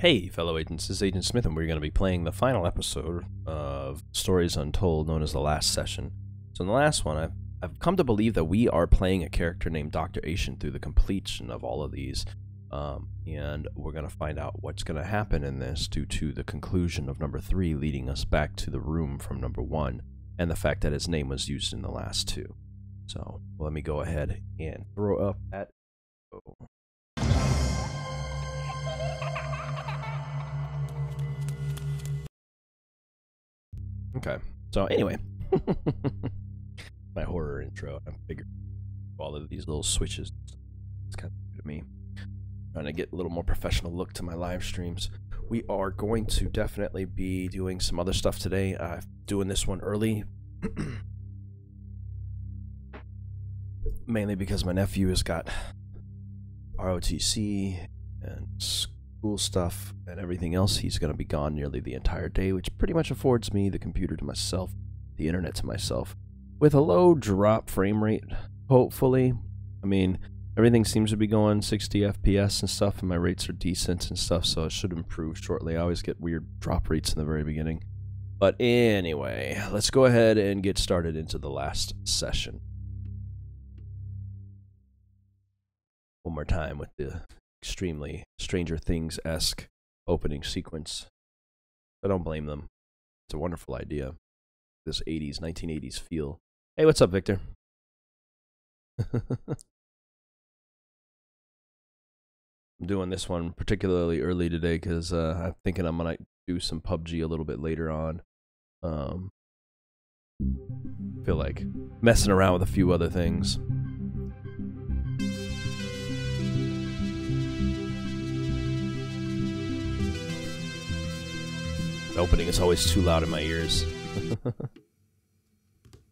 Hey, fellow agents, this is Agent Smith, and we're going to be playing the final episode of Stories Untold, known as the last session. So in the last one, I've come to believe that we are playing a character named Dr. Ashian through the completion of all of these, and we're going to find out what's going to happen in this due to the conclusion of number 3 leading us back to the room from number 1, and the fact that his name was used in the last 2. So let me go ahead and throw up that. Okay, so anyway, my horror intro, I figured all of these little switches, it's kind of good to me. Trying to get a little more professional look to my live streams. We are going to definitely be doing some other stuff today. Doing this one early, mainly because my nephew has got ROTC and school stuff and everything else. He's going to be gone nearly the entire day, which pretty much affords me the computer to myself, the internet to myself, with a low drop frame rate, hopefully. I mean, everything seems to be going 60 FPS and stuff, and my rates are decent and stuff, so it should improve shortly. I always get weird drop rates in the very beginning. But anyway, let's go ahead and get started into the last session. One more time with the extremely Stranger Things-esque opening sequence. I don't blame them. It's a wonderful idea. This 1980s feel. Hey, what's up, Victor? I'm doing this one particularly early today because I'm thinking I'm going to do some PUBG a little bit later on. Feel like messing around with a few other things. The opening is always too loud in my ears.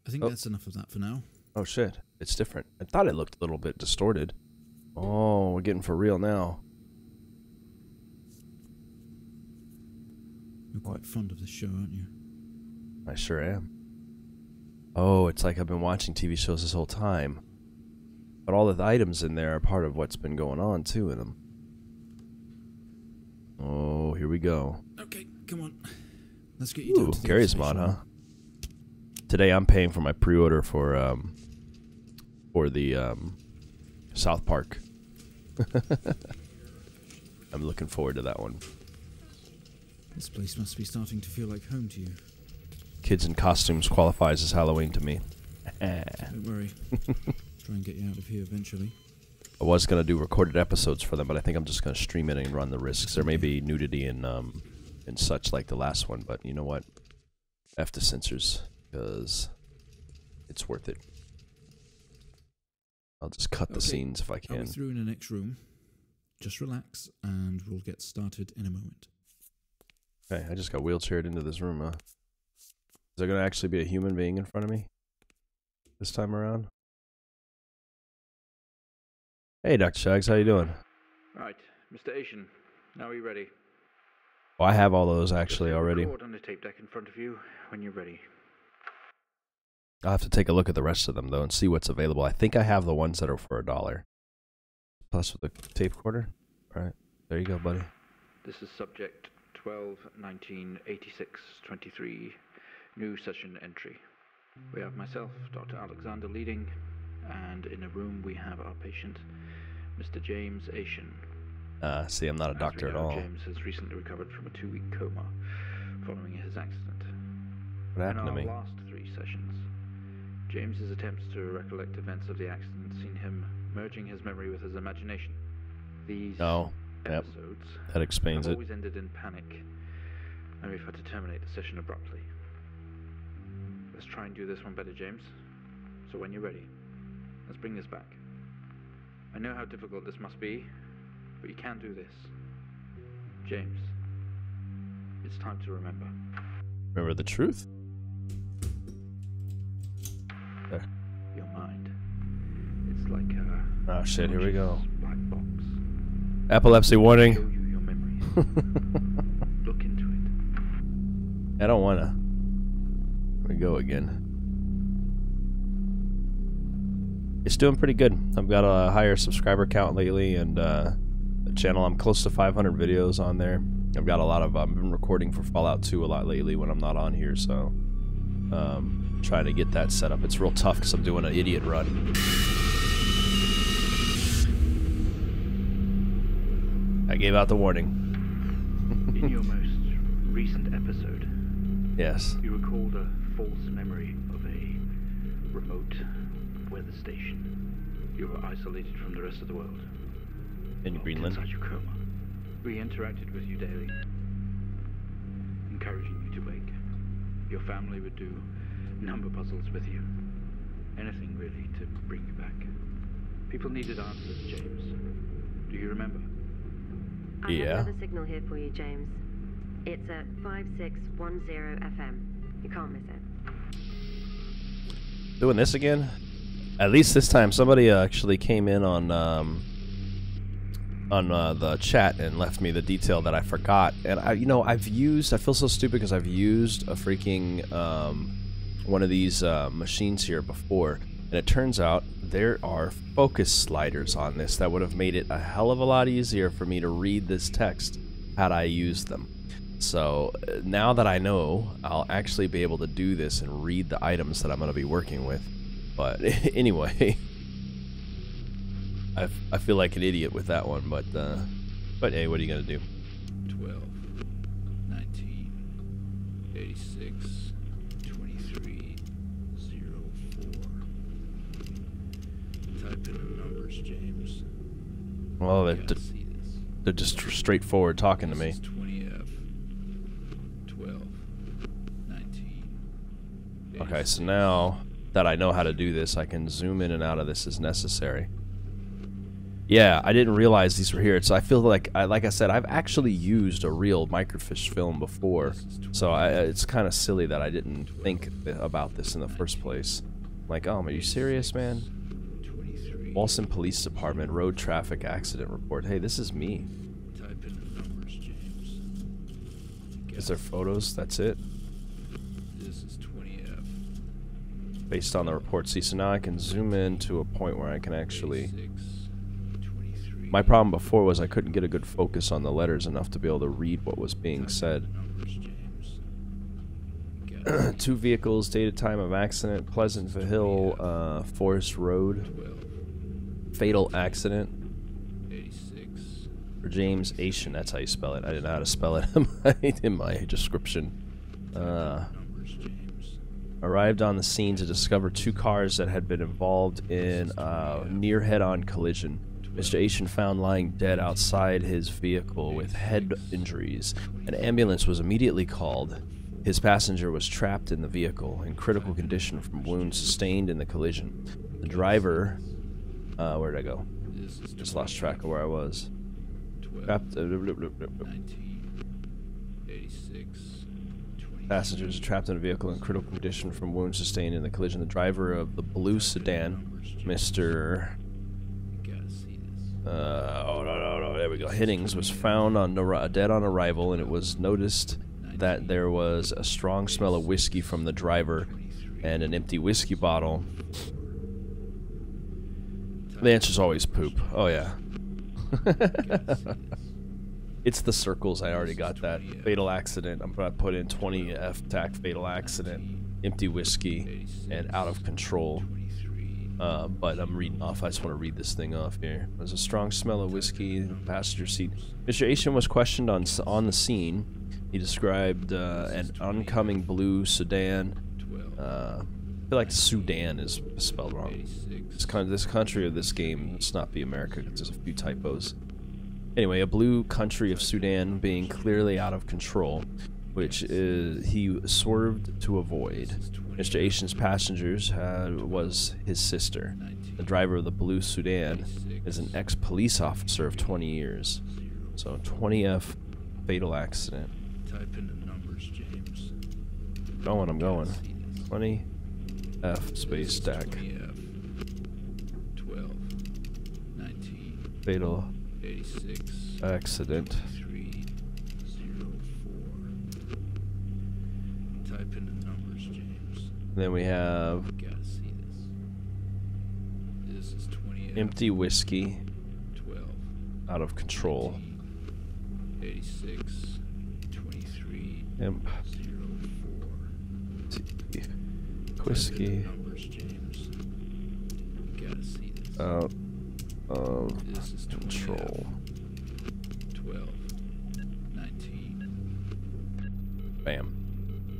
I think that's enough of that for now. Oh shit, it's different. I thought it looked a little bit distorted. Oh, we're getting for real now. You're quite fond of this show, aren't you? I sure am. Oh, it's like I've been watching TV shows this whole time. But all the items in there are part of what's been going on, too, in them. Oh, here we go. Okay, come on. Let's get you down to the Gary's mod, huh? Today I'm paying for my pre-order for the South Park. I'm looking forward to that one. This place must be starting to feel like home to you. Kids in costumes qualifies as Halloween to me. Don't worry. Try and get you out of here eventually. I was going to do recorded episodes for them, but I think I'm just going to stream it and run the risks. There may be nudity and such like the last one, but you know what? F the censors, because it's worth it. I'll just cut the scenes if I can. I'll be through in the next room. Just relax, and we'll get started in a moment. Okay, I just got wheelchaired into this room, huh? Is there going to actually be a human being in front of me this time around? Hey, Dr. Shags, how you doing? Right, Mr. Ashian, now are you ready? Oh, I have all those actually already. Record on the tape deck in front of you when you're ready. I'll have to take a look at the rest of them, though, and see what's available. I think I have the ones that are for $1. Plus with the tape recorder. All right, there you go, buddy. This is subject 12-19-86-23, new session entry. We have myself, Dr. Alexander, leading, and in a room we have our patient, Mr. James Ashian. See, I'm not a doctor at all. James has recently recovered from a 2-week coma following his accident. What happened to me? In our last 3 sessions, James's attempts to recollect events of the accident seen him merging his memory with his imagination. These episodes that explains have it. Always ended in panic, and we've had to terminate the session abruptly. Let's try and do this one better, James. So when you're ready, let's bring this back. I know how difficult this must be, but you can do this. James, it's time to remember. Remember the truth? There. Your mind. It's like a... Oh shit, here we go. Black box. Epilepsy warning. Show you your memories. Look into it. I don't wanna. Here we go again. It's doing pretty good. I've got a higher subscriber count lately, and the channel, I'm close to 500 videos on there. I've got a lot of I've been recording for Fallout 2 a lot lately when I'm not on here, so trying to get that set up. It's real tough because I'm doing an idiot run. I gave out the warning. In your most recent episode, Yes. you recalled a false memory of a remote weather station. You were isolated from the rest of the world. In Locked Greenland. inside your coma. We interacted with you daily, encouraging you to wake. Your family would do number puzzles with you. Anything, really, to bring you back. People needed answers, James. Do you remember? I have Yeah. another signal here for you, James. It's at 5610 FM. You can't miss it. Doing this again? At least this time somebody actually came in on the chat and left me the detail that I forgot. And I feel so stupid because I've used a freaking one of these machines here before, and it turns out there are focus sliders on this that would have made it a hell of a lot easier for me to read this text had I used them. So now that I know, I'll actually be able to do this and read the items that I'm going to be working with. But anyway, I feel like an idiot with that one, but hey, what are you going to do? 12, 19, 86, 23, 04. Type in the numbers, James. Well, Gotta see this. they're just straightforward talking to me. This is 20F. 12, 19. Okay, so now that I know how to do this, I can zoom in and out of this as necessary. Yeah, I didn't realize these were here, so I feel like I said, I've actually used a real microfiche film before, so it's kind of silly that I didn't think about this in the first place. Like, oh, are you serious, man? 23. Walson Police Department, road traffic accident report. Hey, this is me. Type in the numbers, James. Is there photos? That's it? This is 20F. Based on the report. See, so now I can zoom in to a point where I can actually... 86, 23. My problem before was I couldn't get a good focus on the letters enough to be able to read what was being said. Numbers, James. Gotta 2 vehicles, dated time of accident, Pleasantville Hill, Forest Road, 12, fatal accident 86. for James Ashian. That's how you spell it. I didn't know how to spell it in my description. Numbers, James. Arrived on the scene to discover 2 cars that had been involved in a near head-on collision. Mr. Ashian found lying dead outside his vehicle with head injuries. An ambulance was immediately called. His passenger was trapped in the vehicle in critical condition from wounds sustained in the collision. The driver... where'd I go? This is Just lost track of where I was. 12, Trapped... 19, 86, 20. Passengers are trapped in a vehicle in critical condition from wounds sustained in the collision. The driver of the blue sedan, Mr. Gotta see this. No, there we go. Hiddings was found on dead on arrival, and it was noticed that there was a strong smell of whiskey from the driver and an empty whiskey bottle. The answer's always poop. Oh, yeah. It's the circles. I already got that. Fatal accident. I'm going to put in 20F TAC fatal accident, empty whiskey, and out of control. But I'm reading off. I just want to read this thing off here. There's a strong smell of whiskey in the passenger seat. Mr. Ashian was questioned on the scene. He described an oncoming blue sedan. I feel like Sudan is spelled wrong. This country of this game must not be America because there's a few typos. Anyway, a blue country of Sudan being clearly out of control, which he swerved to avoid. Mr. Ashian's passengers was his sister. The driver of the blue Sudan is an ex-police officer of 20 years. So 20F fatal accident. Type in the numbers, James. I'm going. 20F space stack 20F. 12, 19, fatal 86, accident. 304. Type in the numbers, James. Then we have Gotta see this. This is 20F. empty whiskey 12, out of control. 86, Imp. 304. Whiskey. Numbers, James. You gotta see this. Out of This is control. 12. 19. Bam.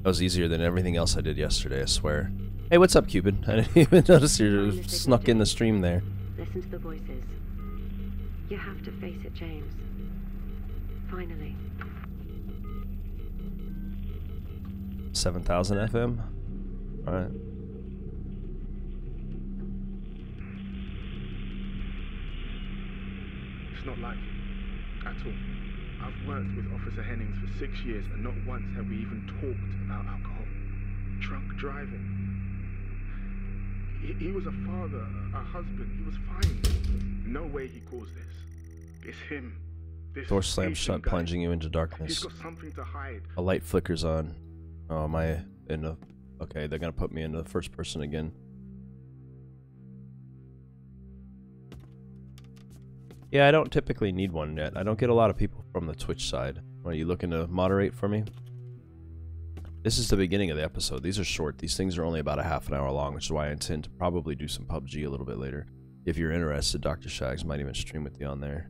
That was easier than everything else I did yesterday, I swear. Hey, what's up, Cupid? I didn't even notice you snuck in the stream there. Listen to the voices. You have to face it, James. Finally. 7,000 FM? Alright. It's not like you, at all. I've worked with Officer Hennings for 6 years, and not once have we even talked about alcohol. Drunk driving. He was a father, a husband. He was fine. No way he caused this. It's him. This Door slams Asian shut, guy. plunging you into He's darkness. got something to hide. A light flickers on. Oh, am I in the... Okay, they're gonna put me into the first person again. Yeah, I don't typically need one yet. I don't get a lot of people from the Twitch side. Are you looking to moderate for me? This is the beginning of the episode. These are short. These things are only about a half an hour long, which is why I intend to probably do some PUBG a little bit later. If you're interested, Dr. Shags might even stream with you on there.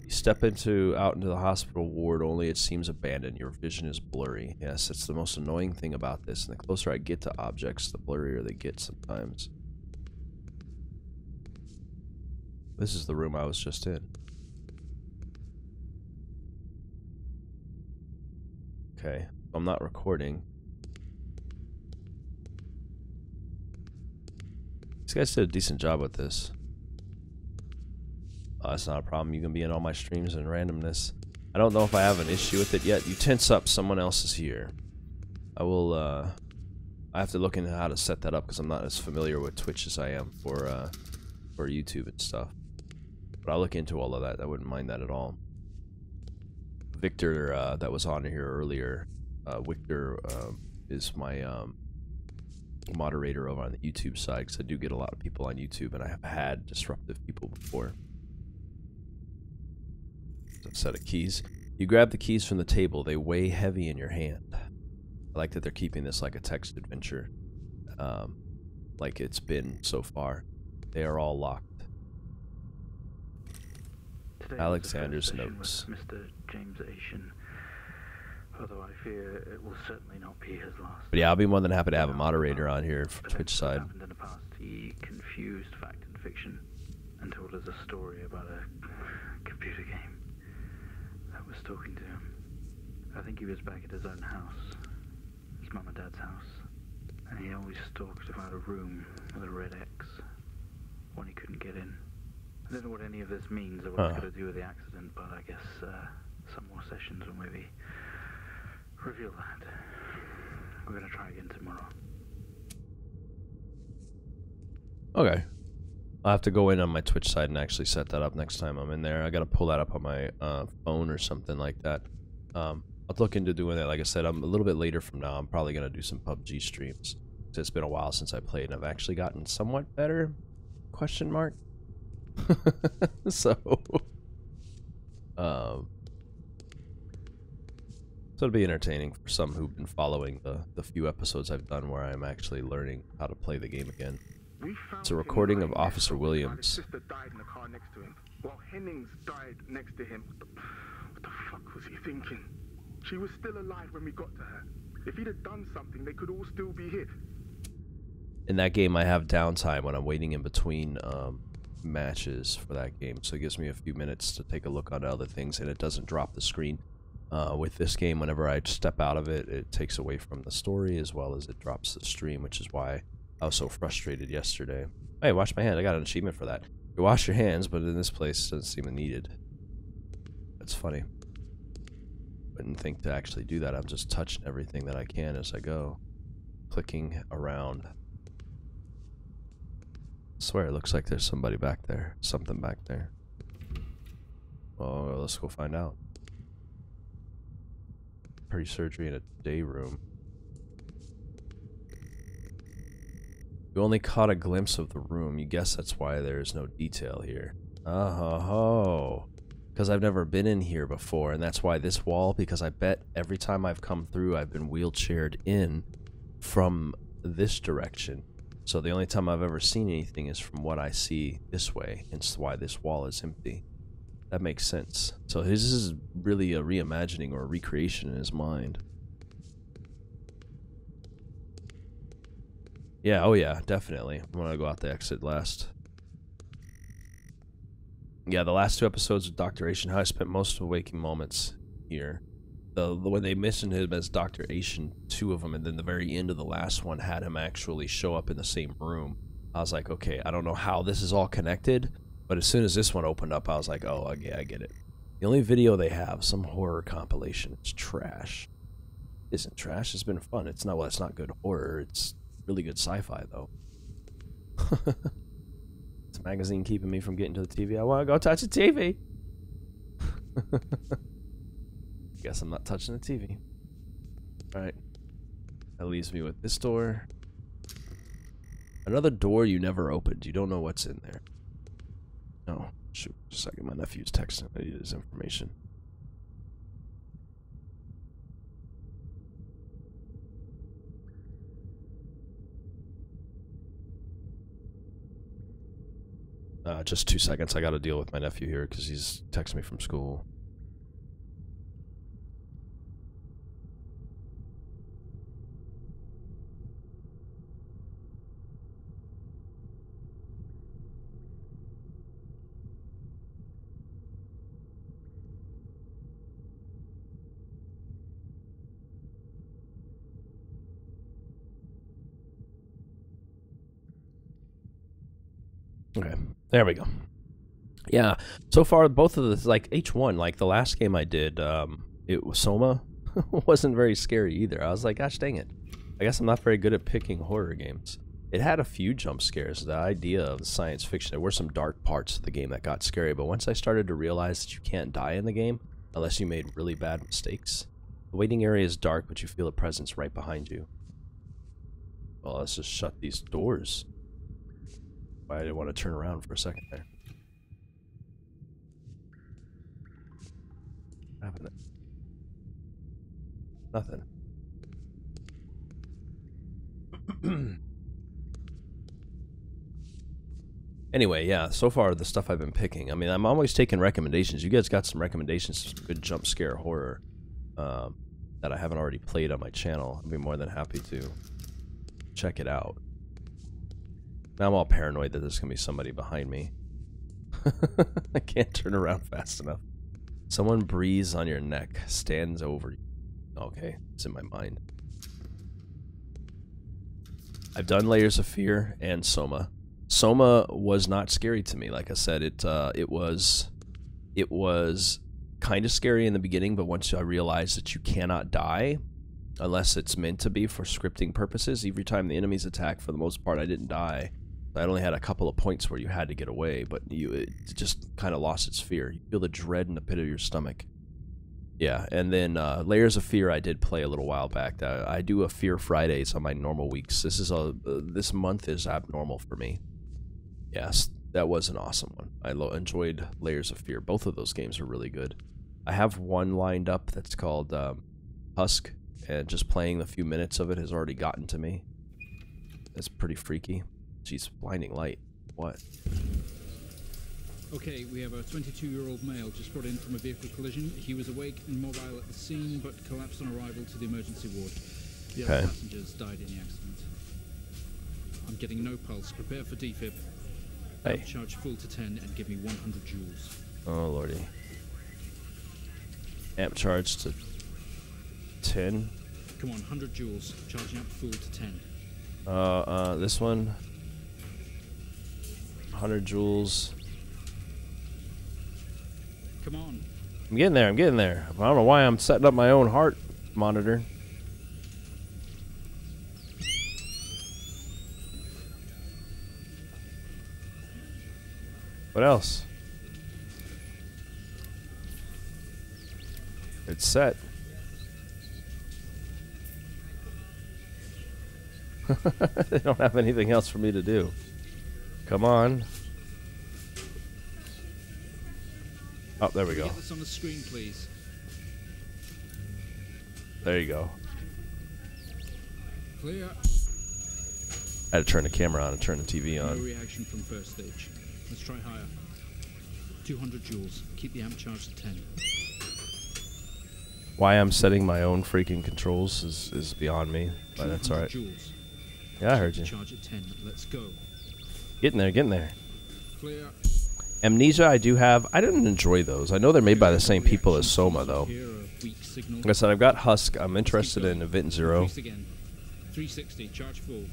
You step out into the hospital ward, only it seems abandoned. Your vision is blurry. Yes, it's the most annoying thing about this, and the closer I get to objects, the blurrier they get sometimes. This is the room I was just in. Okay, I'm not recording. These guys did a decent job with this. Oh, that's not a problem. You can be in all my streams and randomness. I don't know if I have an issue with it yet. You tense up, someone else is here. I will, I have to look into how to set that up because I'm not as familiar with Twitch as I am for YouTube and stuff. But I'll look into all of that. I wouldn't mind that at all. Victor, that was on here earlier. Victor is my moderator over on the YouTube side because I do get a lot of people on YouTube, and I have had disruptive people before. A set of keys. You grab the keys from the table. They weigh heavy in your hand. I like that they're keeping this like a text adventure, like it's been so far. They are all locked. Today Alexander's was the first notes. session with Mr. James Ashian, although I fear it will certainly not be his last. But yeah, I'll be more than happy to have a moderator on here for Twitch Events that side. happened in the past. He confused fact and fiction and told us a story about a computer game that was talking to him. I think he was back at his own house, his mum and dad's house, and he always talked about a room with a red X, one he couldn't get in. I don't know what any of this means or what it's got to do with the accident, but I guess some more sessions will maybe reveal that. We're going to try again tomorrow. Okay. I'll have to go in on my Twitch side and actually set that up next time I'm in there. I gotta pull that up on my phone or something like that. I'll look into doing that. Like I said, I'm a little bit later from now. I'm probably gonna do some PUBG streams. It's been a while since I played, and I've actually gotten somewhat better? Question mark. So it'll be entertaining for some who've been following the few episodes I've done where I'm actually learning how to play the game again. It's a recording of Officer Williams. His sister died in the car next to him, while Hennings died next to him. What the fuck was he thinking? She was still alive when we got to her. If he'd have done something, they could all still be here. In that game, I have downtime when I'm waiting in between matches for that game, so it gives me a few minutes to take a look on other things, and it doesn't drop the screen. With this game, whenever I step out of it, it takes away from the story as well as it drops the stream, which is why I was so frustrated yesterday. Hey, wash my hand. I got an achievement for that. You wash your hands, but in this place, it doesn't seem needed. That's funny. Wouldn't think to actually do that. I'm just touching everything that I can as I go. Clicking around. I swear, it looks like there's somebody back there. Something back there. Oh, let's go find out. Pre-surgery in a day room. We only caught a glimpse of the room. You guess that's why there's no detail here. Oh, because I've never been in here before, and that's why this wall, because I bet every time I've come through, I've been wheelchaired in from this direction. So the only time I've ever seen anything is from what I see this way, and it's why this wall is empty. That makes sense. So this is really a reimagining or a recreation in his mind. Yeah, oh yeah, definitely. I'm gonna go out the exit last. Yeah, the last 2 episodes of Dr. Ashian, how I spent most of the waking moments here. When they mentioned him as Dr. Ashian, 2 of them, and then the very end of the last one had him actually show up in the same room. I was like, okay, I don't know how this is all connected, but as soon as this one opened up, I was like, oh, yeah, I get it. The only video they have, some horror compilation, it's trash. It isn't trash, it's been fun. It's not, well, it's not good horror, it's really good sci-fi, though. It's a magazine keeping me from getting to the TV. I want to go touch the TV. Guess I'm not touching the TV. Alright. That leaves me with this door. Another door you never opened. You don't know what's in there. Oh, shoot. Just a second. My nephew's texting. I need his information. Just 2 seconds. I gotta deal with my nephew here because he's texting me from school. Okay, there we go. Yeah, so far both of the, like H1, like the last game I did, it was Soma, wasn't very scary either. I was like, gosh dang it. I guess I'm not very good at picking horror games. It had a few jump scares. The idea of the science fiction, there were some dark parts of the game that got scary, but once I started to realize that you can't die in the game unless you made really bad mistakes. The waiting area is dark, but you feel a presence right behind you. Well, let's just shut these doors. I didn't want to turn around for a second there. What happened? Nothing. Anyway, yeah, so far the stuff I've been picking. I mean, I'm always taking recommendations. You guys got some recommendations for some good jump scare horror that I haven't already played on my channel. I'd be more than happy to check it out. Now I'm all paranoid that there's going to be somebody behind me. I can't turn around fast enough. Someone breathes on your neck, stands over you. Okay, it's in my mind. I've done Layers of Fear and Soma. Soma was not scary to me. Like I said, it was kind of scary in the beginning, but once I realized that you cannot die unless it's meant to be for scripting purposes, every time the enemies attack, for the most part, I didn't die. I only had a couple of points where you had to get away, but it just kind of lost its fear. You feel the dread in the pit of your stomach. Yeah, and then Layers of Fear I did play a little while back. I do a Fear Fridays on my normal weeks. This month is abnormal for me. Yes, that was an awesome one. I enjoyed Layers of Fear. Both of those games are really good. I have one lined up that's called Husk, and just playing a few minutes of it has already gotten to me. It's pretty freaky. Jeez, blinding light. What? Okay, we have a 22-year-old male just brought in from a vehicle collision. He was awake and mobile at the scene, but collapsed on arrival to the emergency ward. The other passengers died in the accident. I'm getting no pulse. Prepare for defib. Hey. Charge full to 10 and give me 100 joules. Oh, lordy. Amp charge to 10. Come on, 100 joules. Charging up full to 10. This one. 100 joules. Come on. I'm getting there, I'm getting there. I don't know why I'm setting up my own heart monitor. What else? It's set. They don't have anything else for me to do. Come on. Oh, there we go. Get this on the screen, please. There you go. Clear. I had to turn the camera on and turn the TV No on. reaction from first stage. Let's try higher. 200 joules. Keep the amp charged at 10. Why I'm setting my own freaking controls is beyond me, but that's alright. Joules. Yeah, I heard you. Charge at 10. Let's go. Getting there, getting there. Clear. Amnesia I do have. I didn't enjoy those. I know they're made by the same people as Soma, though. Here, a weak signal. Like I said, I've got Husk. I'm interested in Event Zero. Increase again. 360. Charge full.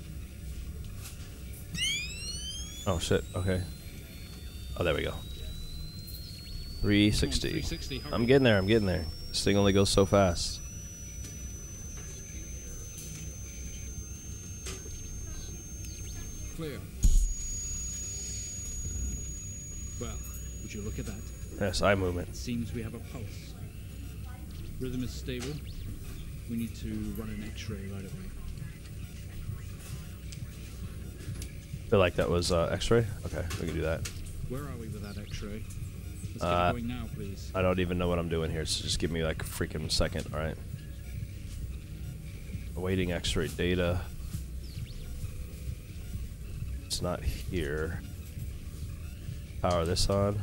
Oh, shit. Okay. Oh, there we go. 360. 360. Hurry. I'm getting there, I'm getting there. This thing only goes so fast. Clear. Well, would you look at that? Yes, eye movement. It seems we have a pulse. Rhythm is stable. We need to run an X-ray right away. Feel like that was X-ray? Okay, we can do that. Where are we with that X-ray? Let's get it going now, please. I don't even know what I'm doing here, so just give me like a freaking second, alright? Awaiting X-ray data. It's not here. Power this on.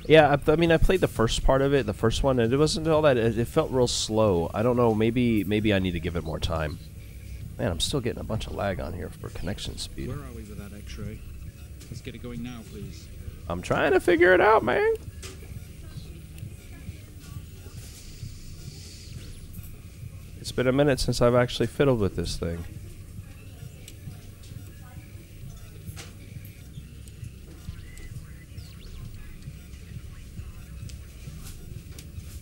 Yeah, I mean, I played the first part of it, the first one, and it wasn't all that. It felt real slow. I don't know. Maybe I need to give it more time. Man, I'm still getting a bunch of lag on here for connection speed. Where are we with that X-ray? Let's get it going now, please. I'm trying to figure it out, man. It's been a minute since I've actually fiddled with this thing.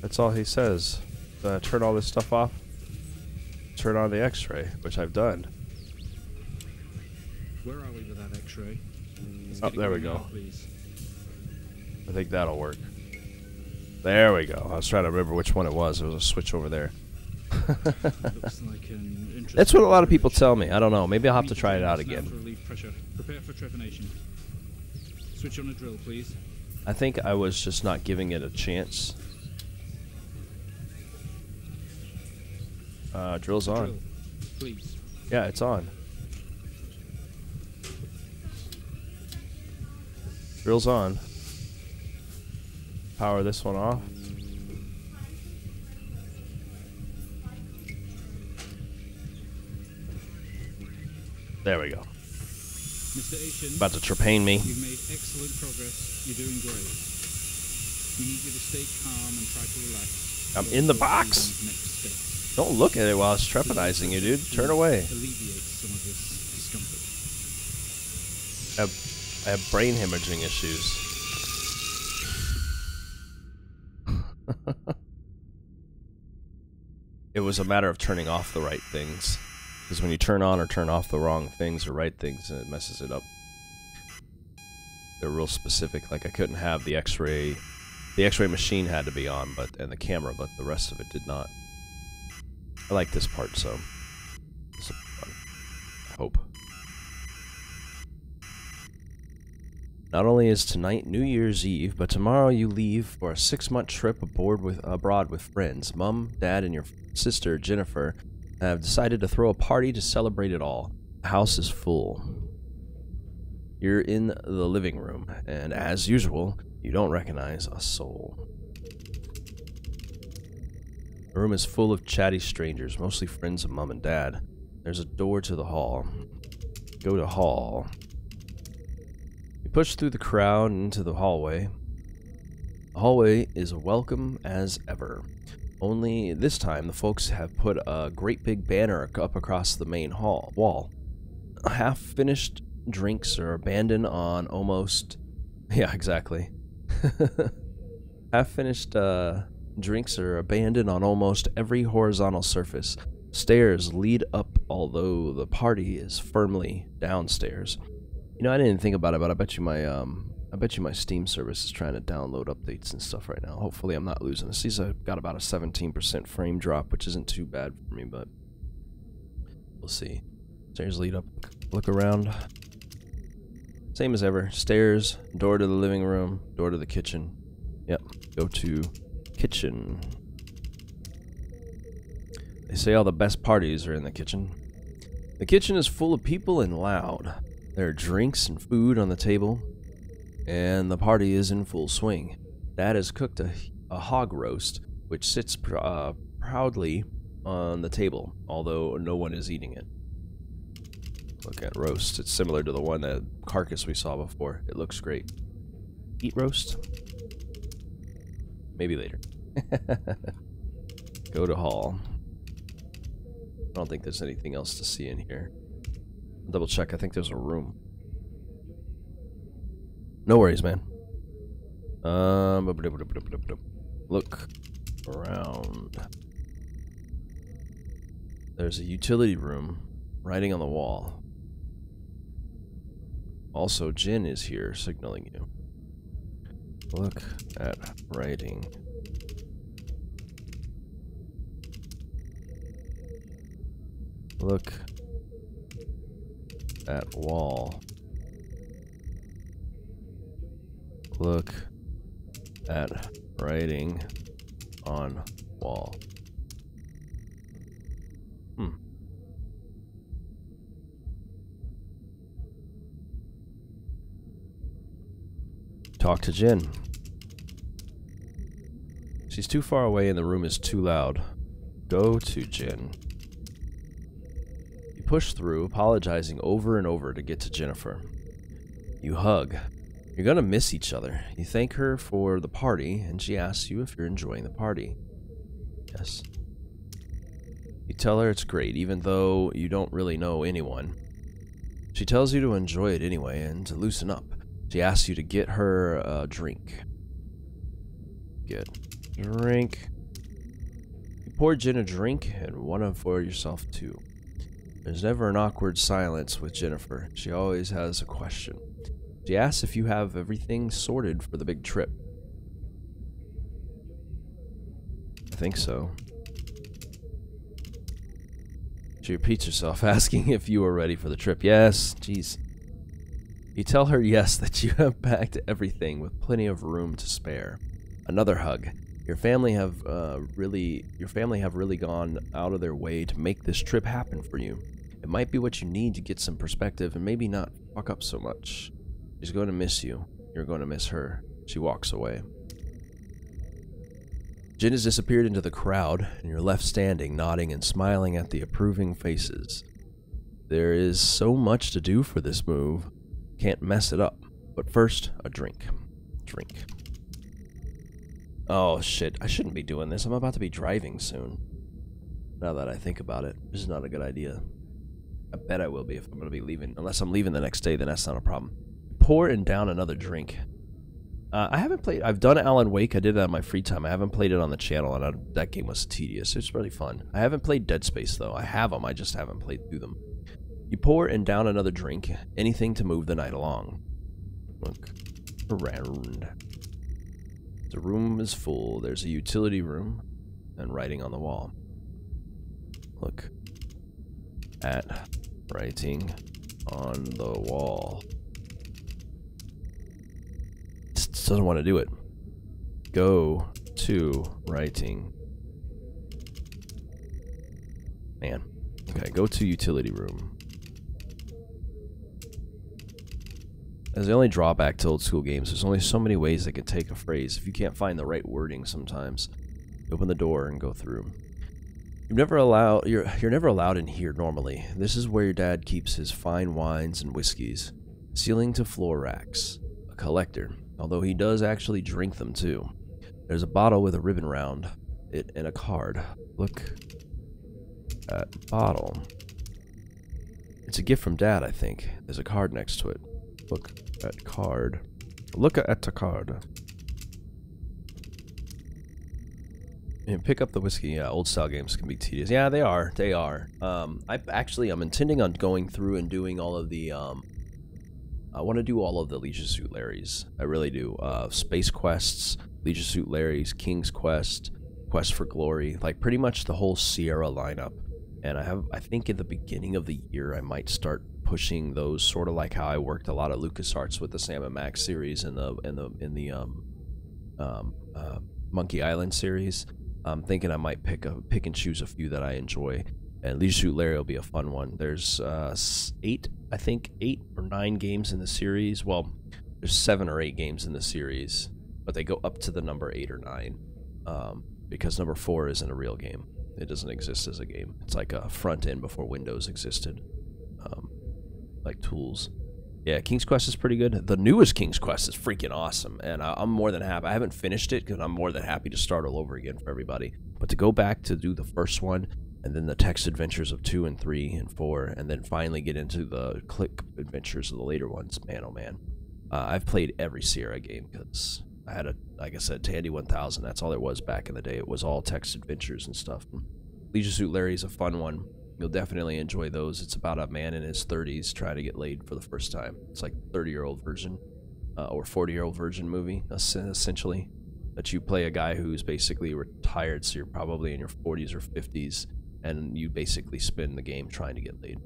That's all he says. Turn all this stuff off. Turn on the X-ray, which I've done. Where are we with that X-ray? Oh, there we go. Now, please. I think that'll work. There we go. I was trying to remember which one it was. There was a switch over there. Looks like an interesting That's what a lot of people approach. tell me. I don't know. Maybe I'll have to Meter try it out tables now again. for relief pressure. Prepare for trepanation. Switch on a drill, please. I think I was just not giving it a chance. Drill's on. Drill, please. Yeah, it's on. Drill's on. Power this one off. There we go. Mr. Ashian, About to trepane me. you've made excellent progress. You're doing great. We need you to stay calm and try to relax. I'm in the box. Next step. Don't look at it while it's trepidizing you, dude. Turn away. Alleviate some of this discomfort. I have brain hemorrhaging issues. It was a matter of turning off the right things. Because when you turn on or turn off the wrong things or right things, it messes it up. They're real specific. Like I couldn't have the X-ray. The X-ray machine had to be on, and the camera, but the rest of it did not. I like this part, so this will be fun. I hope. Not only is tonight New Year's Eve, but tomorrow you leave for a 6-month trip abroad with friends. Mom, Dad, and your sister Jennifer have decided to throw a party to celebrate it all. The house is full. You're in the living room, and as usual, you don't recognize a soul. The room is full of chatty strangers, mostly friends of Mom and Dad. There's a door to the hall. Go to hall. You push through the crowd and into the hallway. The hallway is welcome as ever. Only this time the folks have put a great big banner up across the main wall. Half-finished drinks are abandoned on almost... Yeah, exactly. Half-finished drinks are abandoned on almost every horizontal surface. Stairs lead up, although the party is firmly downstairs. You know, I didn't think about it, but I bet you my I bet you my Steam service is trying to download updates and stuff right now. Hopefully I'm not losing this. These have got about a 17% frame drop, which isn't too bad for me, but we'll see. Stairs lead up. Look around. Same as ever. Stairs, door to the living room, door to the kitchen. Yep, go to kitchen. They say all the best parties are in the kitchen. The kitchen is full of people and loud. There are drinks and food on the table, and the party is in full swing. Dad has cooked a hog roast, which sits proudly on the table, although no one is eating it. Look at roast. It's similar to the one that carcass we saw before. It looks great. Eat roast? Maybe later. Go to hall. I don't think there's anything else to see in here. Double check. I think there's a room. No worries, man. Look around. There's a utility room writing on the wall. Also, Jin is here signaling you. Look at writing. Look at wall. Look at writing on wall. Talk to Jin. She's too far away and the room is too loud. Go to Jin. You push through, apologizing over and over to get to Jennifer. You hug. You're gonna miss each other. You thank her for the party, and she asks you if you're enjoying the party. Yes. You tell her it's great, even though you don't really know anyone. She tells you to enjoy it anyway, and to loosen up. She asks you to get her a drink. Get drink. You pour Jen a drink, and one for yourself too. There's never an awkward silence with Jennifer. She always has a question. She asks if you have everything sorted for the big trip. I think so. She repeats herself, asking if you are ready for the trip. Yes, jeez. You tell her yes, that you have packed everything with plenty of room to spare. Another hug. Your family have really gone out of their way to make this trip happen for you. It might be what you need to get some perspective and maybe not fuck up so much. She's going to miss you. You're going to miss her. She walks away. Jin has disappeared into the crowd, and you're left standing, nodding and smiling at the approving faces. There is so much to do for this move. Can't mess it up. But first, a drink. Drink. Oh shit, I shouldn't be doing this. I'm about to be driving soon. Now that I think about it, this is not a good idea. I bet I will be if I'm going to be leaving. Unless I'm leaving the next day, then that's not a problem. Pour and down another drink. I haven't played... I've done Alan Wake. I did that in my free time. I haven't played it on the channel, and that game was tedious. It's really fun. I haven't played Dead Space, though. I have them. I just haven't played through them. You pour and down another drink. Anything to move the night along. Look around. The room is full. There's a utility room and writing on the wall. Look at writing on the wall. Just doesn't want to do it. Go to writing. Man. Okay, go to utility room. As the only drawback to old school games, there's only so many ways they could take a phrase. If you can't find the right wording sometimes, you open the door and go through. You're never allowed in here normally. This is where your dad keeps his fine wines and whiskeys. Ceiling to floor racks. A collector, although he does actually drink them too. There's a bottle with a ribbon around it and a card. Look at bottle. It's a gift from Dad, I think. There's a card next to it. Look at card. Look at the card. And pick up the whiskey. Yeah, old style games can be tedious. Yeah, they are. They are. I'm intending on going through and doing all of the I want to do all of the Leisure Suit Larrys. I really do. Space Quests, Leisure Suit Larrys, King's Quest, Quest for Glory, like pretty much the whole Sierra lineup. And I think in the beginning of the year I might start pushing those, sort of like how I worked a lot of LucasArts with the Sam and Max series and the Monkey Island series. I'm thinking I might pick and choose a few that I enjoy. And Leisure Suit Larry will be a fun one. There's 8 or 9 games in the series. Well, there's 7 or 8 games in the series, but they go up to the number 8 or 9 because number 4 isn't a real game. It doesn't exist as a game. It's like a front end before Windows existed, like tools. Yeah, King's Quest is pretty good. The newest King's Quest is freaking awesome, and I'm more than happy. I haven't finished it because I'm more than happy to start all over again for everybody. But to go back to do the first one, and then the text adventures of 2 and 3 and 4, and then finally get into the click adventures of the later ones, man, oh man. I've played every Sierra game because I had a, like I said, Tandy 1000. That's all there was back in the day. It was all text adventures and stuff. Leisure Suit Larry is a fun one. You'll definitely enjoy those. It's about a man in his 30s trying to get laid for the first time. It's like a 30-year-old version or 40-year-old version movie, essentially. That you play a guy who's basically retired, so you're probably in your 40s or 50s, and you basically spend the game trying to get laid.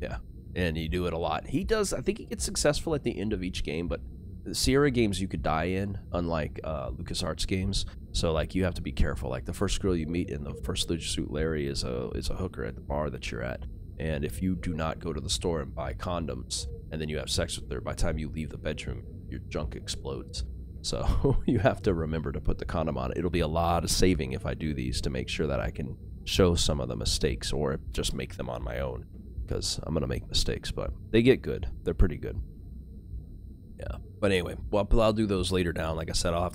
Yeah, and you do it a lot. He does, I think he gets successful at the end of each game, but the Sierra games you could die in, unlike LucasArts games. So like you have to be careful. Like the first girl you meet in the first Leisure Suit Larry is a hooker at the bar that you're at. And if you do not go to the store and buy condoms, and then you have sex with her, by the time you leave the bedroom, your junk explodes. So you have to remember to put the condom on. It'll be a lot of saving if I do these to make sure that I can show some of the mistakes or just make them on my own, because I'm going to make mistakes, but they get good. They're pretty good. Yeah. But anyway, well, I'll do those later down. Like I said, I'll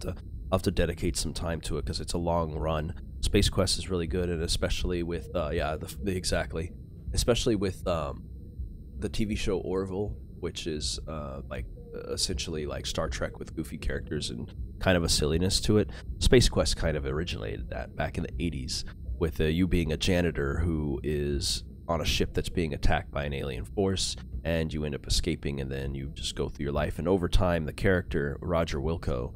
have to dedicate some time to it because it's a long run. Space Quest is really good, and especially with especially with the TV show Orville, which is like essentially like Star Trek with goofy characters and kind of a silliness to it. Space Quest kind of originated that back in the 80s with you being a janitor who is on a ship that's being attacked by an alien force, and you end up escaping, and then you just go through your life. And over time, the character Roger Wilco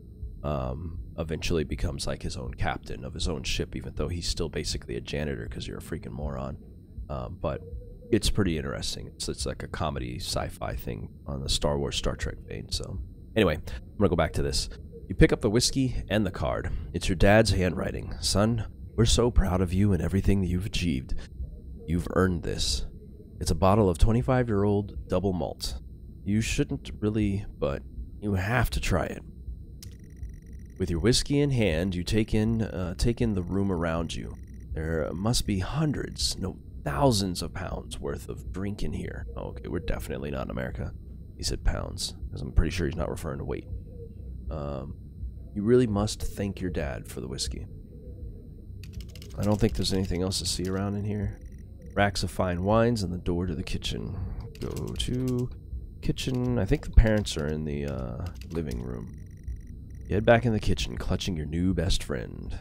eventually becomes like his own captain of his own ship, even though he's still basically a janitor because you're a freaking moron. But it's pretty interesting. It's like a comedy sci-fi thing on the Star Wars, Star Trek vein. So anyway, I'm gonna go back to this. You pick up the whiskey and the card. It's your dad's handwriting. Son, we're so proud of you and everything that you've achieved. You've earned this. It's a bottle of 25-year-old double malt. You shouldn't really, but you have to try it. With your whiskey in hand, you take in the room around you. There must be hundreds, no, thousands of pounds worth of drink in here. Oh, okay, we're definitely not in America. He said pounds, because I'm pretty sure he's not referring to weight. You really must thank your dad for the whiskey. I don't think there's anything else to see around in here. Racks of fine wines and the door to the kitchen. Go to kitchen. I think the parents are in the living room. You head back in the kitchen, clutching your new best friend.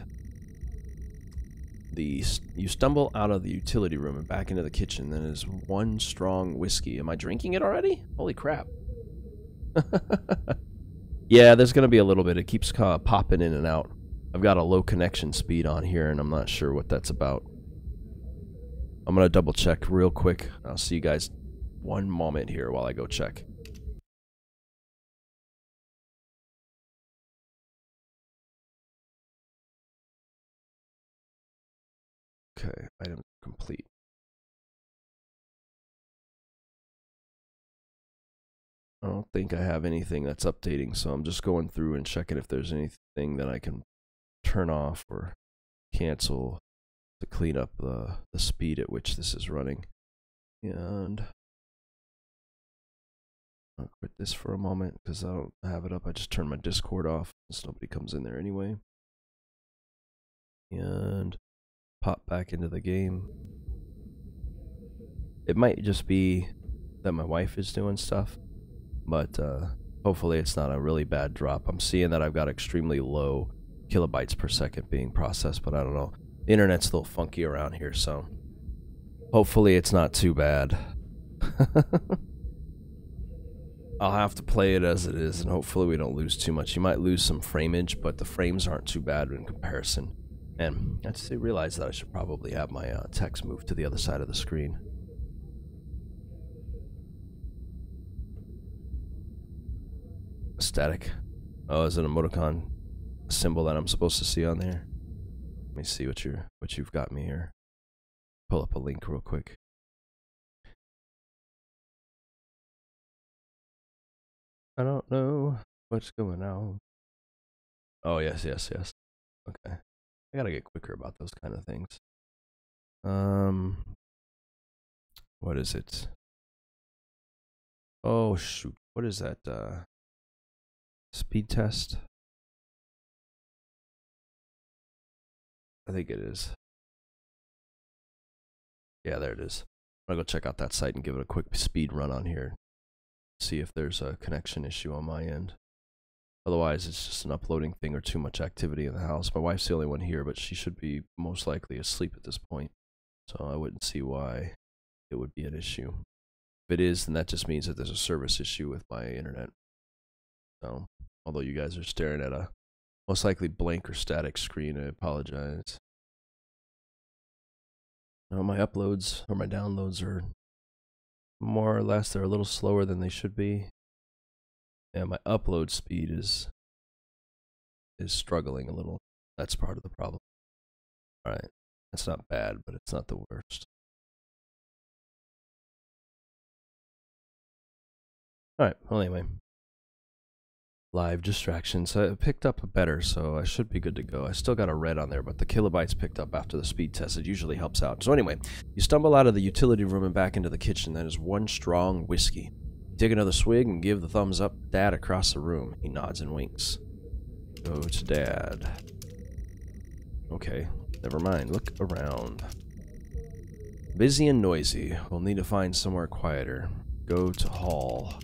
You stumble out of the utility room and back into the kitchen. Then is one strong whiskey. Am I drinking it already? Holy crap. Yeah, there's going to be a little bit. It keeps popping in and out. I've got a low connection speed on here, and I'm not sure what that's about. I'm going to double check real quick. I'll see you guys one moment here while I go check. Okay, item complete. I don't think I have anything that's updating, so I'm just going through and checking if there's anything that I can turn off or cancel to clean up the speed at which this is running. And I'll quit this for a moment because I don't have it up. I just turned my Discord off so nobody comes in there anyway. And pop back into the game. It might just be that my wife is doing stuff, but hopefully it's not a really bad drop. I'm seeing that I've got extremely low kilobytes per second being processed, but I don't know. The internet's a little funky around here, so hopefully it's not too bad. I'll have to play it as it is, and hopefully we don't lose too much. You might lose some frameage, but the frames aren't too bad in comparison. And I just realized that I should probably have my text move to the other side of the screen. Static. Oh, is it a emoticon symbol that I'm supposed to see on there? Let me see what you've got me here. Pull up a link real quick. I don't know what's going on. Oh, yes. Okay. I gotta get quicker about those kind of things. What is it? Oh, shoot. What is that? Speed test? I think it is. Yeah, there it is. I'm gonna go check out that site and give it a quick speed run on here. See if there's a connection issue on my end. Otherwise, it's just an uploading thing or too much activity in the house. My wife's the only one here, but she should be most likely asleep at this point. So I wouldn't see why it would be an issue. If it is, then that just means that there's a service issue with my internet. So, although you guys are staring at a most likely blank or static screen, I apologize. Now my uploads or my downloads are more or less, they're a little slower than they should be. And my upload speed is struggling a little. That's part of the problem. Alright. That's not bad, but it's not the worst. Alright, well anyway. Live distractions. I picked up a better, so I should be good to go. I still got a red on there, but the kilobytes picked up after the speed test. It usually helps out. So anyway, you stumble out of the utility room and back into the kitchen. That is one strong whiskey. Take another swig and give the thumbs up to Dad across the room. He nods and winks. Go to Dad. Okay, never mind. Look around. Busy and noisy. We'll need to find somewhere quieter. Go to hall.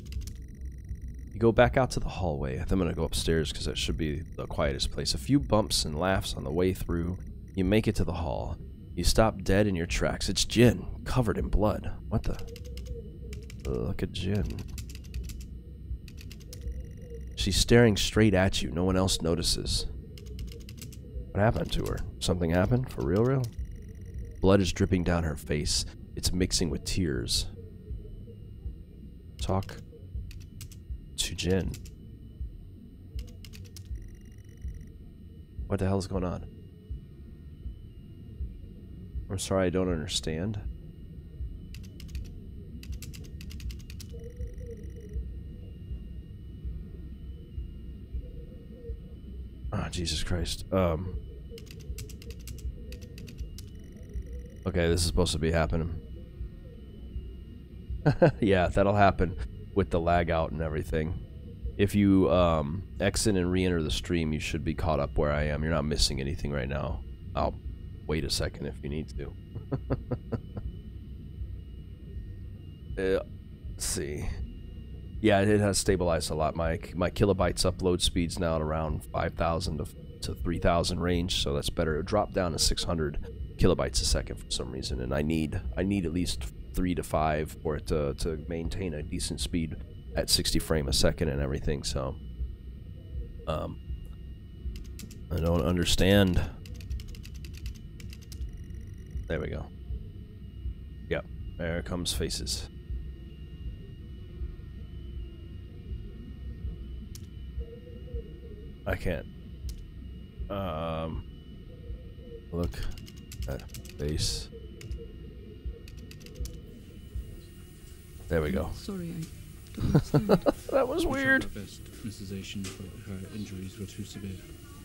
You go back out to the hallway. I'm going to go upstairs because that should be the quietest place. A few bumps and laughs on the way through. You make it to the hall. You stop dead in your tracks. It's Jin, covered in blood. What the... Look at Jin. She's staring straight at you. No one else notices. What happened to her? Something happened? For real, real? Blood is dripping down her face. It's mixing with tears. Talk to Jin. What the hell is going on? I'm sorry, I don't understand. Oh, Jesus Christ. Okay, this is supposed to be happening. Yeah, that'll happen with the lag out and everything. If you exit and re-enter the stream, you should be caught up where I am. You're not missing anything right now. I'll wait a second if you need to. Let's see. Yeah, it has stabilized a lot. My kilobytes upload speed's now at around 5,000 to 3,000 range, so that's better. It dropped down to 600 kilobytes a second for some reason, and I need at least 3 to 5 for it to maintain a decent speed at 60 frames a second and everything. So I don't understand. There we go. Yep, there comes faces. I can't. Look at face. There we go. Sorry, I don't understand. That was weird. I tried my best, Mrs. Ashian, but her injuries were too severe.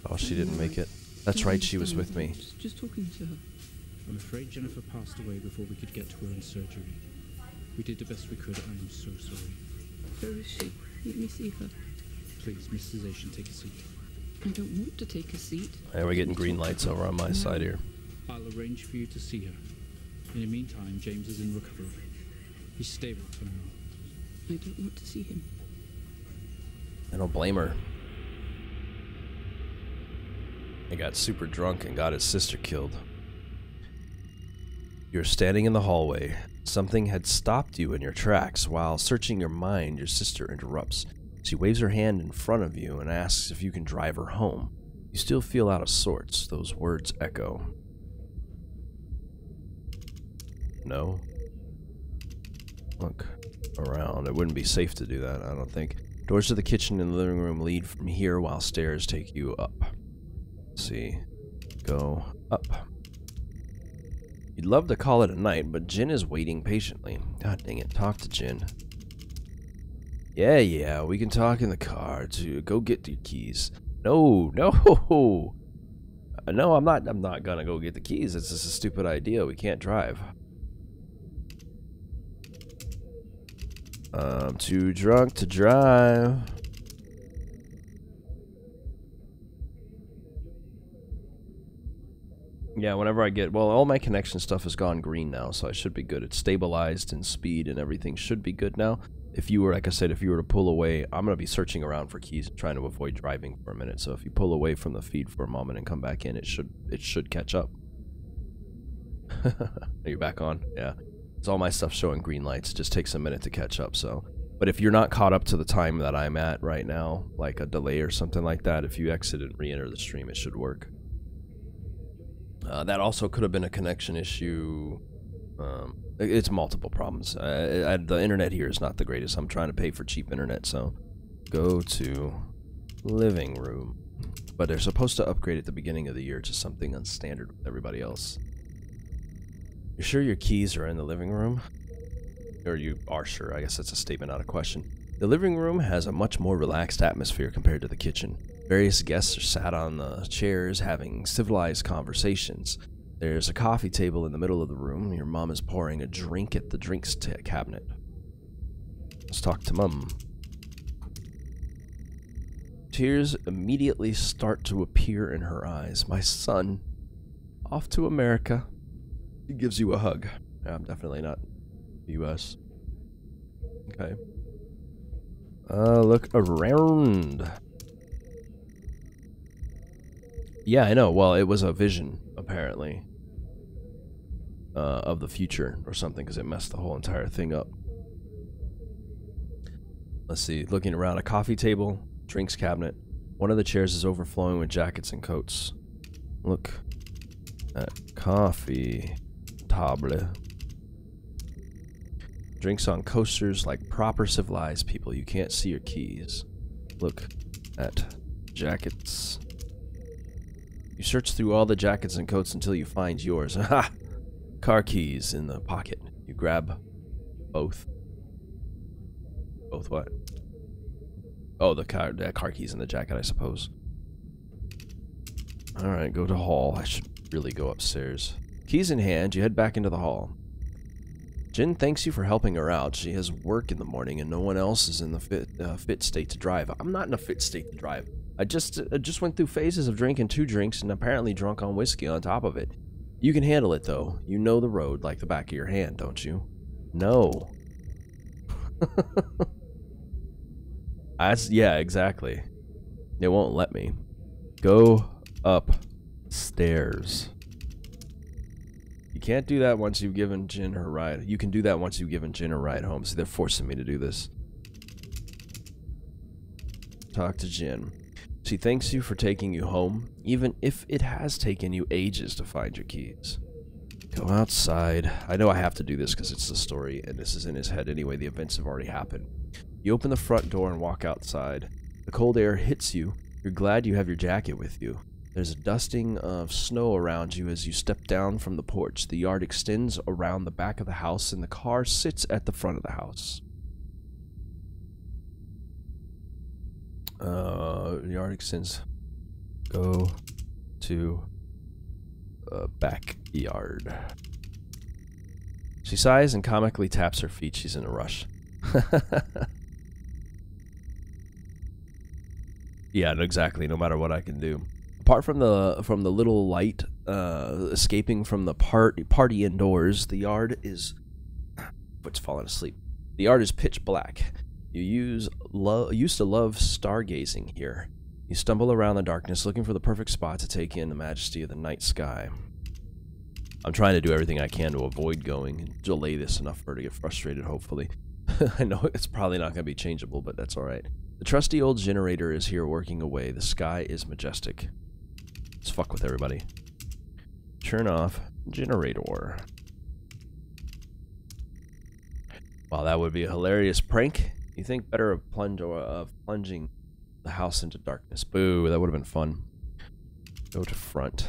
Oh, she didn't make it. That's right, she was with me. Just talking to her. I'm afraid Jennifer passed away before we could get to her in surgery. We did the best we could. I am so sorry. Where is she? Let me see her. Please, Mrs. Ashian, take a seat. I don't want to take a seat. Yeah, we're getting green lights over on my side here. I'll arrange for you to see her. In the meantime, James is in recovery. He's stable for now. I don't want to see him. I don't blame her. He got super drunk and got his sister killed. You're standing in the hallway. Something had stopped you in your tracks. While searching your mind, your sister interrupts. She waves her hand in front of you and asks if you can drive her home. You still feel out of sorts. Those words echo. No. Look around. It wouldn't be safe to do that, I don't think. Doors to the kitchen and the living room lead from here while stairs take you up. Let's see. Go up. You'd love to call it a night, but Jin is waiting patiently. God dang it, talk to Jin. Yeah, we can talk in the car. To go get your keys. No. No, I'm not gonna go get the keys. It's just a stupid idea. We can't drive. I'm too drunk to drive. Yeah, whenever I get... Well, all my connection stuff has gone green now, so I should be good. It's stabilized and speed and everything should be good now. If you were, like I said, if you were to pull away, I'm going to be searching around for keys and trying to avoid driving for a minute. So if you pull away from the feed for a moment and come back in, it should catch up. Are you back on? Yeah. It's all my stuff showing green lights. It just takes a minute to catch up, so... But if you're not caught up to the time that I'm at right now, like a delay or something like that, if you exit and re-enter the stream, it should work. That also could have been a connection issue. It's multiple problems. The internet here is not the greatest. I'm trying to pay for cheap internet, so go to living room. But they're supposed to upgrade at the beginning of the year to something unstandard with everybody else. You're sure your keys are in the living room? Or you are sure, I guess that's a statement, not a question. The living room has a much more relaxed atmosphere compared to the kitchen. Various guests are sat on the chairs having civilized conversations. There's a coffee table in the middle of the room. Your mom is pouring a drink at the drinks cabinet. Let's talk to Mum. Tears immediately start to appear in her eyes. My son, off to America. He gives you a hug. I'm definitely not US. Okay. Look around. Yeah, I know. Well, it was a vision, apparently, of the future or something, because it messed the whole entire thing up. Let's see. Looking around, a coffee table, drinks cabinet. One of the chairs is overflowing with jackets and coats. Look at coffee table. Drinks on coasters like proper civilized people. You can't see your keys. Look at jackets. You search through all the jackets and coats until you find yours. Aha! Car keys in the pocket. You grab both. Both what? Oh, the car keys in the jacket, I suppose. Alright, go to hall. I should really go upstairs. Keys in hand, you head back into the hall. Jin thanks you for helping her out. She has work in the morning and no one else is in the fit state to drive. I'm not in a fit state to drive. I just went through phases of drinking 2 drinks and apparently drunk on whiskey on top of it. You can handle it though. You know the road like the back of your hand, don't you? No. Yeah, exactly. It won't let me. Go upstairs. You can't do that once you've given Jin her ride. You can do that once you've given Jin a ride home. See, they're forcing me to do this. Talk to Jin. She thanks you for taking you home, even if it has taken you ages to find your keys. Go outside. I know I have to do this because it's the story, and this is in his head anyway. The events have already happened. You open the front door and walk outside. The cold air hits you. You're glad you have your jacket with you. There's a dusting of snow around you as you step down from the porch. The yard extends around the back of the house, and the car sits at the front of the house. Yard extends. Go to backyard. She sighs and comically taps her feet. She's in a rush. Yeah, exactly. No matter what I can do. Apart from the little light escaping from the party indoors, the yard is... Foot's falling asleep. The yard is pitch black. You used to love stargazing here. You stumble around the darkness looking for the perfect spot to take in the majesty of the night sky. I'm trying to do everything I can to avoid going and delay this enough for her to get frustrated, hopefully. I know it's probably not going to be changeable, but that's alright. The trusty old generator is here working away. The sky is majestic. Let's fuck with everybody. Turn off generator. Wow, that would be a hilarious prank. You think better of plunging the house into darkness. Boo, that would have been fun. Go to front.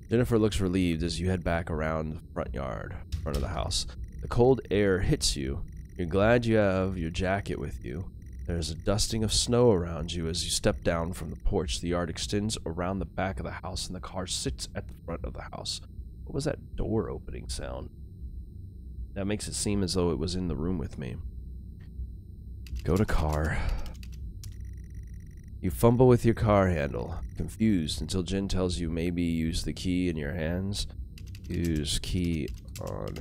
Jennifer looks relieved as you head back around the front of the house. The cold air hits you. You're glad you have your jacket with you. There's a dusting of snow around you as you step down from the porch. The yard extends around the back of the house, and the car sits at the front of the house. What was that door opening sound? That makes it seem as though it was in the room with me. Go to car. You fumble with your car handle, confused, until Jen tells you maybe use the key in your hands. Use key on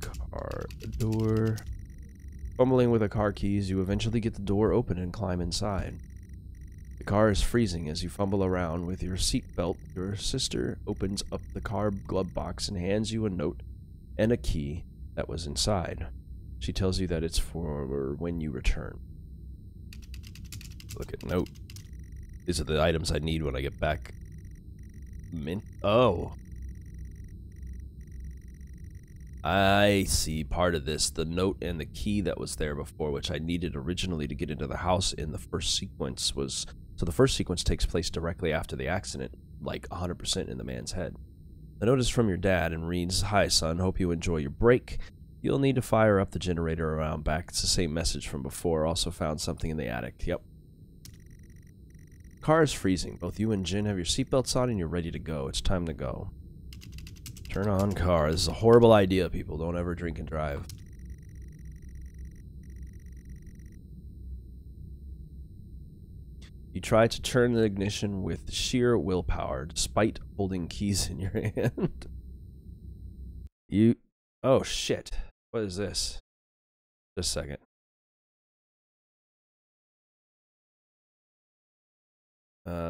car door. Fumbling with the car keys, you eventually get the door open and climb inside. The car is freezing as you fumble around with your seatbelt. Your sister opens up the car glove box and hands you a note and a key that was inside. She tells you that it's for when you return. Look at note. These are the items I need when I get back. Mint. Oh. I see part of this. The note and the key that was there before, which I needed originally to get into the house in the first sequence was... So the first sequence takes place directly after the accident, like 100% in the man's head. The note is from your dad and reads, "Hi, son. Hope you enjoy your break. You'll need to fire up the generator around back." It's the same message from before. Also found something in the attic. Yep. Car is freezing. Both you and Jen have your seatbelts on and you're ready to go. It's time to go. Turn on car. This is a horrible idea, people. Don't ever drink and drive. You try to turn the ignition with sheer willpower, despite holding keys in your hand. Oh, shit. What is this? Just a second.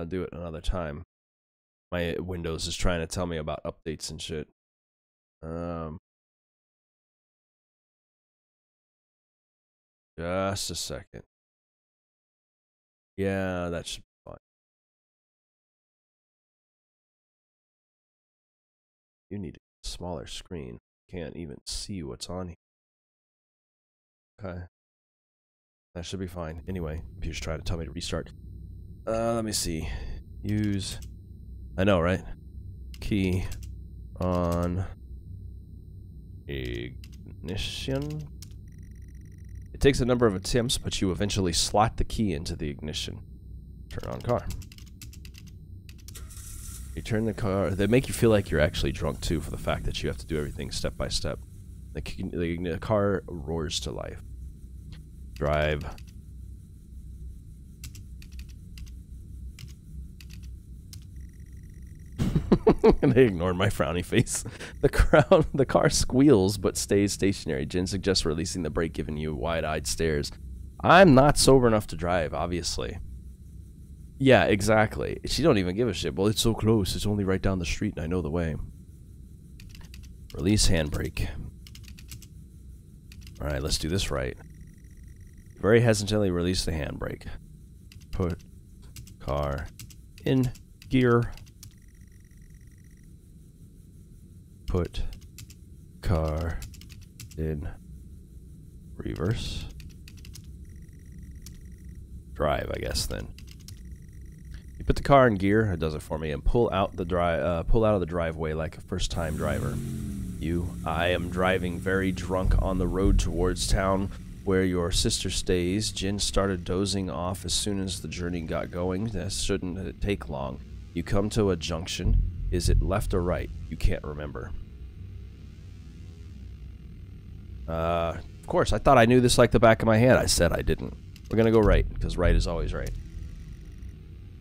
Do it another time. My Windows is trying to tell me about updates and shit. Just a second. Yeah, that should be fine. You need a smaller screen. Can't even see what's on here. Okay. That should be fine. Anyway, computer's trying to tell me to restart. Let me see. Use... I know, right? Key on ignition. It takes a number of attempts, but you eventually slot the key into the ignition. Turn on car. You turn the car. They make you feel like you're actually drunk too, for the fact that you have to do everything step by step. The car roars to life. Drive. They ignored my frowny face. The car squeals but stays stationary. Jen suggests releasing the brake, giving you wide-eyed stares. I'm not sober enough to drive, obviously. Yeah, exactly. She don't even give a shit. Well, it's so close. It's only right down the street and I know the way. Release handbrake. Alright, let's do this right. Very hesitantly release the handbrake. Put car in gear. Put car in reverse. Drive, I guess, then. You put the car in gear, it does it for me, and pull out of the driveway like a first-time driver. I am driving very drunk on the road towards town where your sister stays. Jen started dozing off as soon as the journey got going. That shouldn't take long. You come to a junction. Is it left or right? You can't remember. Of course, I thought I knew this like the back of my hand. I said I didn't. We're gonna go right, because right is always right.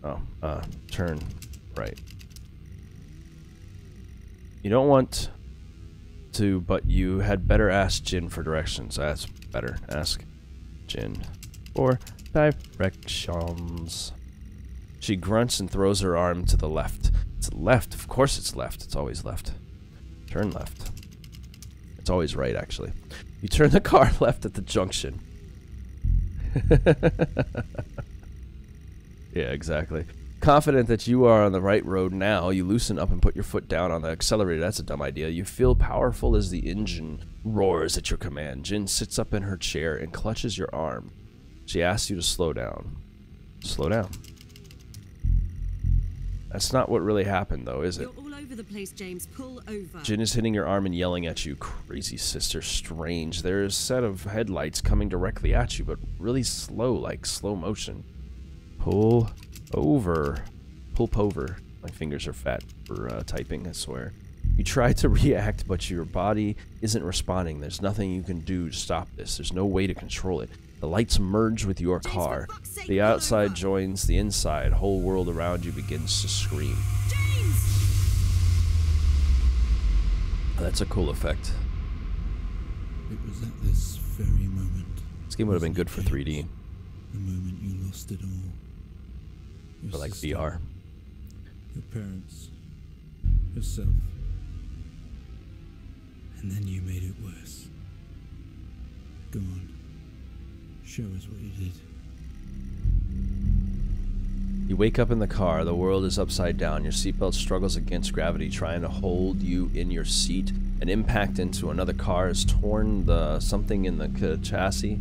Oh, turn right. You don't want to, but you had better ask Jen for directions. That's better. Ask Jen for directions. She grunts and throws her arm to the left. It's left. Of course it's left. It's always left. Turn left. It's always right, actually. You turn the car left at the junction. Yeah, exactly. Confident that you are on the right road now, you loosen up and put your foot down on the accelerator. That's a dumb idea. You feel powerful as the engine roars at your command. Jin sits up in her chair and clutches your arm. She asks you to slow down. Slow down. That's not what really happened, though, is it? You're all over the place, James. Pull over. Jin is hitting your arm and yelling at you. Crazy sister, strange. There's a set of headlights coming directly at you, but really slow, like slow motion. Pull over. Pull over. My fingers are fat for typing, I swear. You try to react, but your body isn't responding. There's nothing you can do to stop this. There's no way to control it. The lights merge with your car. The outside joins the inside. Whole world around you begins to scream. James! That's a cool effect. It was at this very moment. This game would have been good for 3D. The moment you lost it all. Your For like sister, VR. Your parents. Yourself. And then you made it worse. Go on. Show us what you did. You wake up in the car. The world is upside down. Your seatbelt struggles against gravity, trying to hold you in your seat. An impact into another car has torn something in the chassis.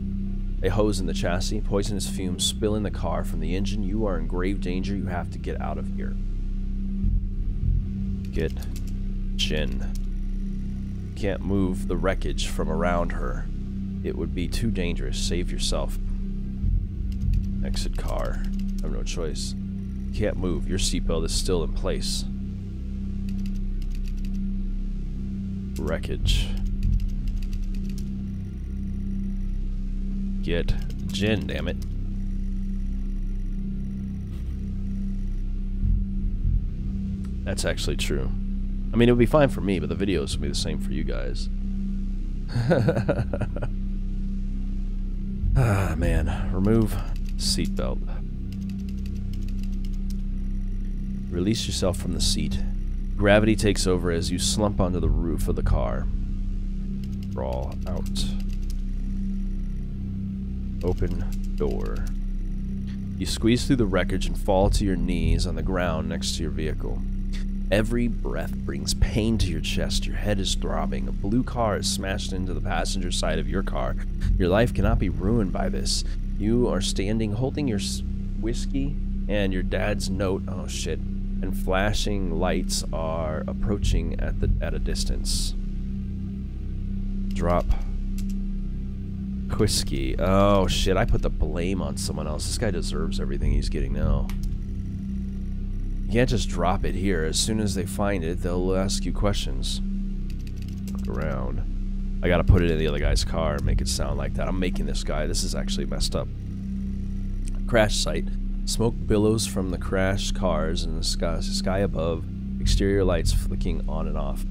A hose in the chassis. Poisonous fumes spill in the car from the engine. You are in grave danger. You have to get out of here. Get Jin. Can't move the wreckage from around her. It would be too dangerous. Save yourself. Exit car. I have no choice. Can't move. Your seatbelt is still in place. Wreckage. Get Jin, damn it. That's actually true. I mean, it would be fine for me, but the videos would be the same for you guys. Ah, man. Remove seatbelt. Release yourself from the seat. Gravity takes over as you slump onto the roof of the car. Crawl out. Open door. You squeeze through the wreckage and fall to your knees on the ground next to your vehicle. Every breath brings pain to your chest. Your head is throbbing. A blue car is smashed into the passenger side of your car. Your life cannot be ruined by this. You are standing holding your whiskey and your dad's note. Oh shit. And flashing lights are approaching at a distance. Drop whiskey. Oh shit, I put the blame on someone else. This guy deserves everything he's getting now. You can't just drop it here. As soon as they find it, they'll ask you questions. Look around. I gotta put it in the other guy's car and make it sound like that. I'm making this guy. This is actually messed up. Crash site. Smoke billows from the crashed cars in the sky above. Exterior lights flicking on and off.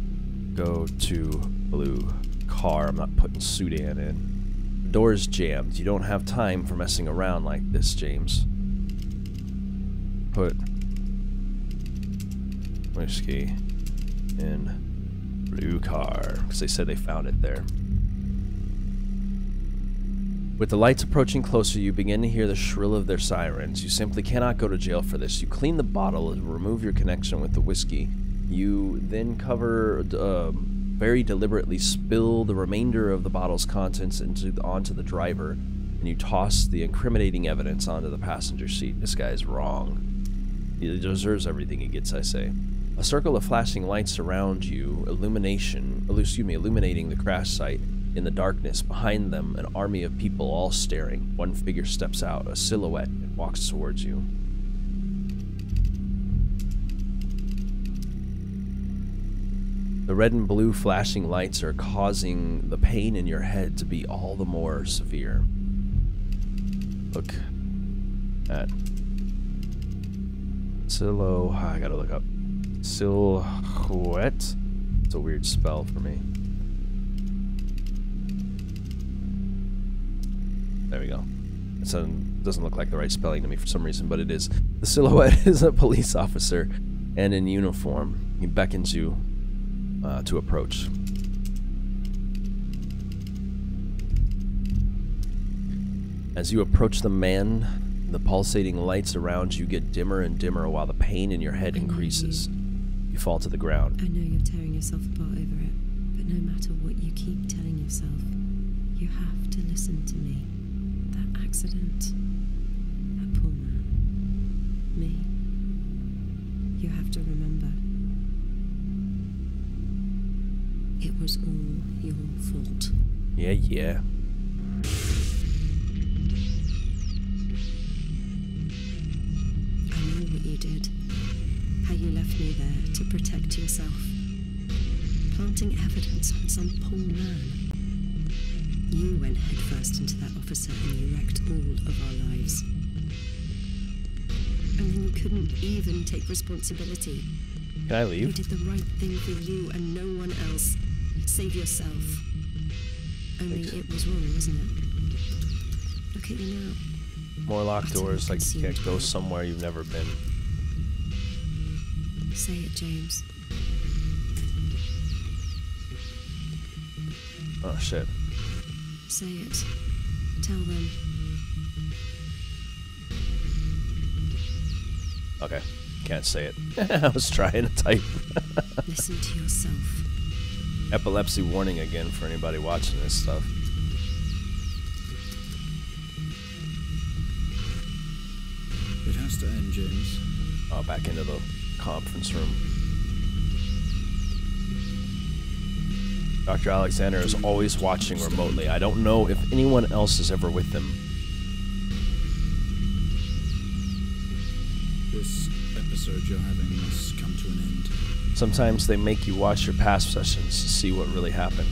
Go to blue car. I'm not putting Sudan in. The door is jammed. You don't have time for messing around like this, James. Put whiskey in blue car, because they said they found it there. With the lights approaching closer, you begin to hear the shrill of their sirens. You simply cannot go to jail for this. You clean the bottle and remove your connection with the whiskey. You then very deliberately spill the remainder of the bottle's contents onto the driver, and you toss the incriminating evidence onto the passenger seat. This guy's wrong. He deserves everything he gets, I say. A circle of flashing lights surround you, illuminating the crash site. In the darkness, behind them, an army of people all staring. One figure steps out, a silhouette, and walks towards you. The red and blue flashing lights are causing the pain in your head to be all the more severe. Look at I gotta look up. Silhouette? It's a weird spell for me. There we go. It doesn't look like the right spelling to me for some reason, but it is. The silhouette is a police officer. and in uniform. He beckons you to approach. As you approach the man, the pulsating lights around you get dimmer and dimmer while the pain in your head increases. You fall to the ground. I know you're tearing yourself apart over it, but no matter what you keep telling yourself, you have to listen to me. That accident, that poor man, me. You have to remember, it was all your fault. Yeah. I know what you did. How you left me there to protect yourself. Planting evidence on some poor man. You went headfirst into that officer and you wrecked all of our lives. And then you couldn't even take responsibility. Can I leave? You did the right thing for you and no one else. Save yourself. Only it was wrong, wasn't it? Look at you now. More locked doors, like you can't go somewhere you've never been. Say it, James. Oh, shit. Say it. Tell them. Okay, can't say it. I was trying to type. Listen to yourself. Epilepsy warning again for anybody watching this stuff. It has to end, James. Oh, back into the conference room. Dr. Alexander is always watching remotely. I don't know if anyone else is ever with him. This episode you're having must come to an end. Sometimes they make you watch your past sessions to see what really happened.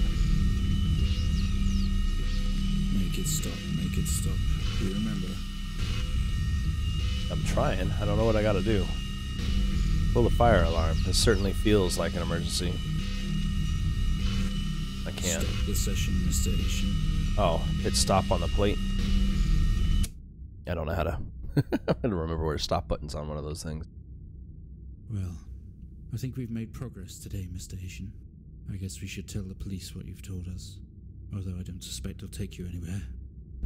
Make it stop, make it stop. You remember? I'm trying. I don't know what I gotta do. Pull the fire alarm. It certainly feels like an emergency. I can't. Stop the session, Mr. Ashian. Oh, hit stop on the plate. I don't know how to. I don't remember where the stop button's on one of those things. Well, I think we've made progress today, Mr. Ashian. I guess we should tell the police what you've told us. Although I don't suspect they'll take you anywhere.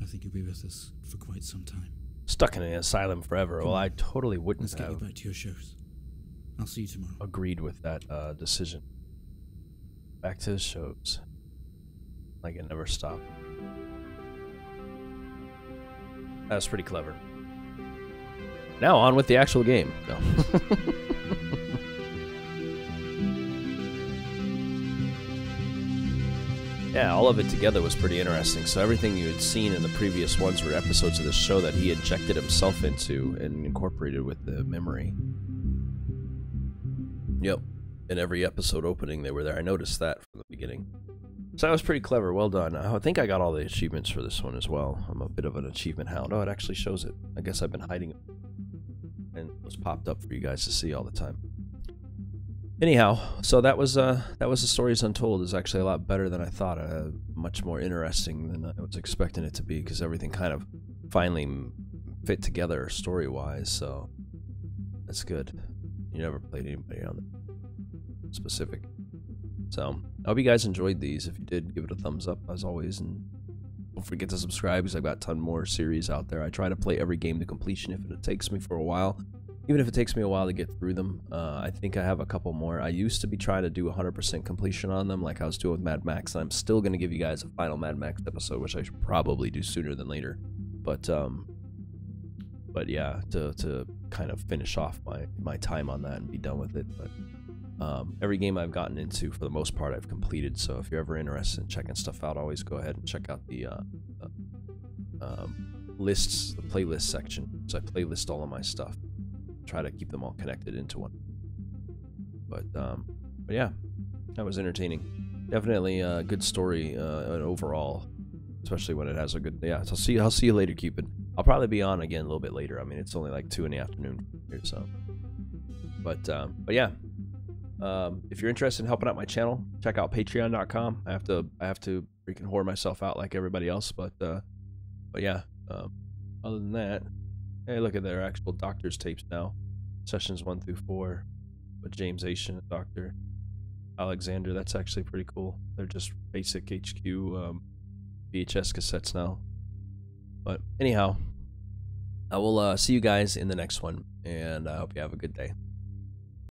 I think you'll be with us for quite some time. Stuck in an asylum forever. Well, I totally wouldn't Let's get you have back to your shows. I'll see you tomorrow. agreed with that decision. Back to the shows. Like it never stopped. That was pretty clever. Now on with the actual game. No. Yeah, all of it together was pretty interesting. So everything you had seen in the previous ones were episodes of the show that he injected himself into and incorporated with the memory. Yep. In every episode opening, they were there. I noticed that from the beginning. So that was pretty clever. Well done. I think I got all the achievements for this one as well. I'm a bit of an achievement hound. Oh, it actually shows it. I guess I've been hiding it. And it was popped up for you guys to see all the time. Anyhow, so that was the Stories Untold. Is actually a lot better than I thought. Much more interesting than I was expecting it to be, because everything kind of finally fit together story-wise. So that's good. You never played anybody on the specific. So I hope you guys enjoyed these. If you did, give it a thumbs up as always, and don't forget to subscribe because I've got a ton more series out there. I try to play every game to completion if it takes me for a while. Even if it takes me a while to get through them. I think I have a couple more. I used to be trying to do 100% completion on them like I was doing with Mad Max, and I'm still going to give you guys a final Mad Max episode, which I should probably do sooner than later. But yeah, to kind of finish off my time on that and be done with it. But every game I've gotten into, for the most part, I've completed. So if you're ever interested in checking stuff out, always go ahead and check out the lists, the playlist section. So I playlist all of my stuff. Try to keep them all connected into one. But yeah, that was entertaining. Definitely a good story overall, especially when it has a good. Yeah, so I'll see you later, Cupid. I'll probably be on again a little bit later. I mean, it's only like 2 in the afternoon here, so. But yeah, if you're interested in helping out my channel, check out Patreon.com. I have to freaking whore myself out like everybody else, but yeah. Other than that. Hey, look at their actual doctor's tapes now. Sessions 1 through 4. with James Ashian and Dr. Alexander. That's actually pretty cool. They're just basic HQ VHS cassettes now. But anyhow, I will see you guys in the next one, and I hope you have a good day.